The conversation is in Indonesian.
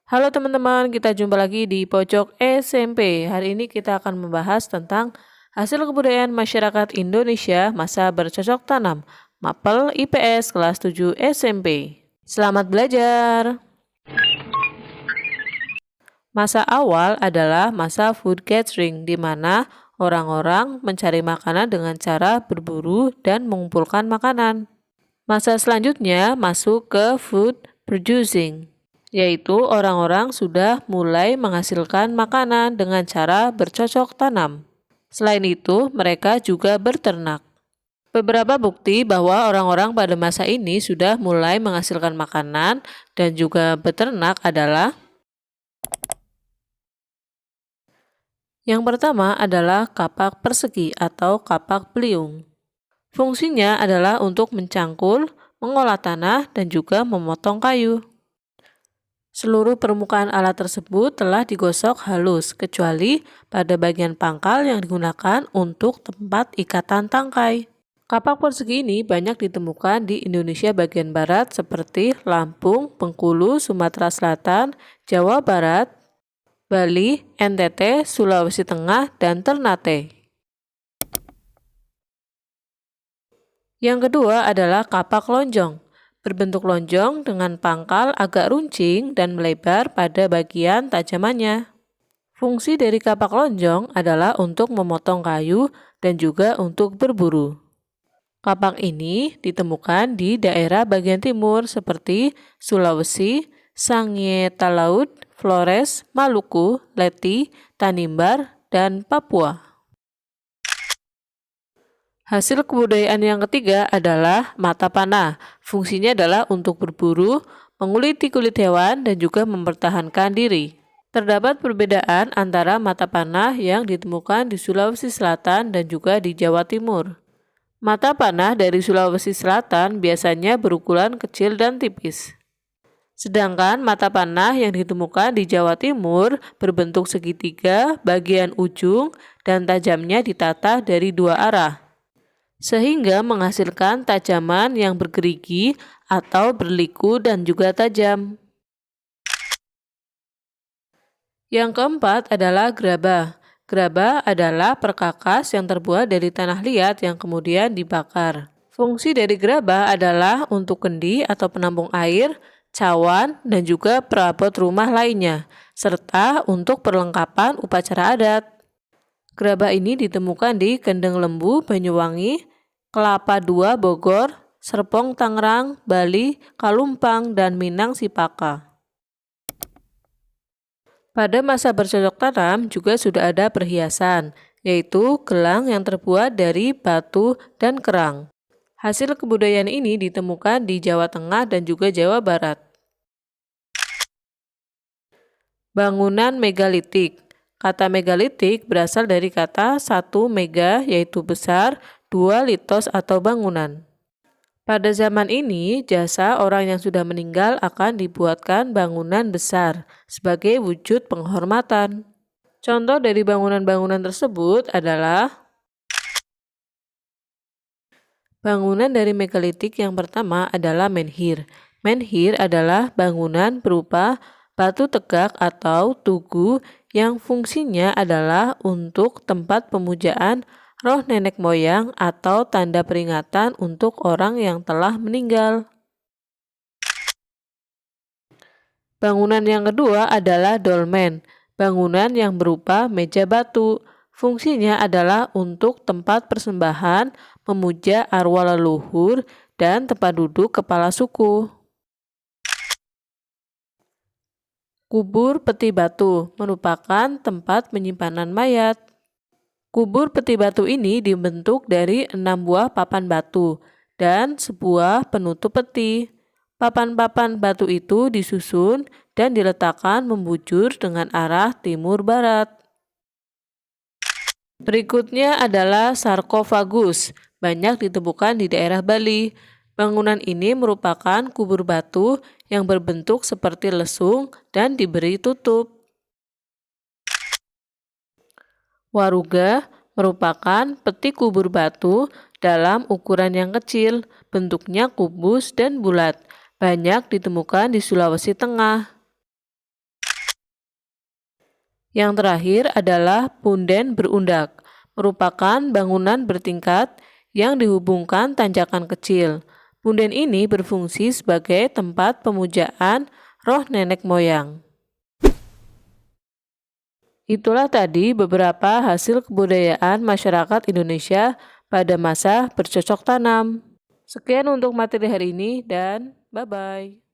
Halo teman-teman, kita jumpa lagi di Pojok SMP. Hari ini kita akan membahas tentang hasil kebudayaan masyarakat Indonesia masa bercocok tanam. Mapel IPS kelas 7 SMP. Selamat belajar. Masa awal adalah masa food gathering, di mana orang-orang mencari makanan dengan cara berburu dan mengumpulkan makanan. Masa selanjutnya masuk ke food producing, yaitu orang-orang sudah mulai menghasilkan makanan dengan cara bercocok tanam. Selain itu, mereka juga berternak. Beberapa bukti bahwa orang-orang pada masa ini sudah mulai menghasilkan makanan dan juga beternak adalah: yang pertama adalah kapak persegi atau kapak beliung. Fungsinya adalah untuk mencangkul, mengolah tanah, dan juga memotong kayu. Seluruh permukaan alat tersebut telah digosok halus, kecuali pada bagian pangkal yang digunakan untuk tempat ikatan tangkai. Kapak persegi ini banyak ditemukan di Indonesia bagian barat seperti Lampung, Bengkulu, Sumatera Selatan, Jawa Barat, Bali, NTT, Sulawesi Tengah, dan Ternate. Yang kedua adalah kapak lonjong. Berbentuk lonjong dengan pangkal agak runcing dan melebar pada bagian tajamannya. Fungsi dari kapak lonjong adalah untuk memotong kayu dan juga untuk berburu. Kapak ini ditemukan di daerah bagian timur seperti Sulawesi, Sangihe Talaud, Flores, Maluku, Leti, Tanimbar, dan Papua. Hasil kebudayaan yang ketiga adalah mata panah. Fungsinya adalah untuk berburu, menguliti kulit hewan, dan juga mempertahankan diri. Terdapat perbedaan antara mata panah yang ditemukan di Sulawesi Selatan dan juga di Jawa Timur. Mata panah dari Sulawesi Selatan biasanya berukuran kecil dan tipis. Sedangkan mata panah yang ditemukan di Jawa Timur berbentuk segitiga, bagian ujung, dan tajamnya ditata dari dua arah, sehingga menghasilkan tajaman yang bergerigi atau berliku dan juga tajam. Yang keempat adalah gerabah. Gerabah adalah perkakas yang terbuat dari tanah liat yang kemudian dibakar. Fungsi dari gerabah adalah untuk kendi atau penampung air, cawan, dan juga perabot rumah lainnya, serta untuk perlengkapan upacara adat. Gerabah ini ditemukan di Kendeng Lembu, Banyuwangi, Kelapa II, Bogor, Serpong, Tangerang, Bali, Kalumpang, dan Minang, Sipaka. Pada masa bercocok tanam juga sudah ada perhiasan, yaitu gelang yang terbuat dari batu dan kerang. Hasil kebudayaan ini ditemukan di Jawa Tengah dan juga Jawa Barat. Bangunan megalitik. Kata megalitik berasal dari kata satu mega, yaitu besar, dua litos atau bangunan. Pada zaman ini, jasa orang yang sudah meninggal akan dibuatkan bangunan besar sebagai wujud penghormatan. Contoh dari bangunan-bangunan tersebut adalah bangunan dari megalitik. Yang pertama adalah menhir. Menhir adalah bangunan berupa batu tegak atau tugu yang fungsinya adalah untuk tempat pemujaan roh nenek moyang atau tanda peringatan untuk orang yang telah meninggal. Bangunan yang kedua adalah dolmen, bangunan yang berupa meja batu. Fungsinya adalah untuk tempat persembahan, memuja arwah leluhur, dan tempat duduk kepala suku. Kubur peti batu merupakan tempat penyimpanan mayat. Kubur peti batu ini dibentuk dari 6 buah papan batu dan sebuah penutup peti. Papan-papan batu itu disusun dan diletakkan membujur dengan arah timur-barat. Berikutnya adalah sarkofagus, banyak ditemukan di daerah Bali. Bangunan ini merupakan kubur batu yang berbentuk seperti lesung dan diberi tutup. Waruga merupakan peti kubur batu dalam ukuran yang kecil, bentuknya kubus dan bulat. Banyak ditemukan di Sulawesi Tengah. Yang terakhir adalah punden berundak, merupakan bangunan bertingkat yang dihubungkan tanjakan kecil. Punden ini berfungsi sebagai tempat pemujaan roh nenek moyang. Itulah tadi beberapa hasil kebudayaan masyarakat Indonesia pada masa bercocok tanam. Sekian untuk materi hari ini dan bye-bye.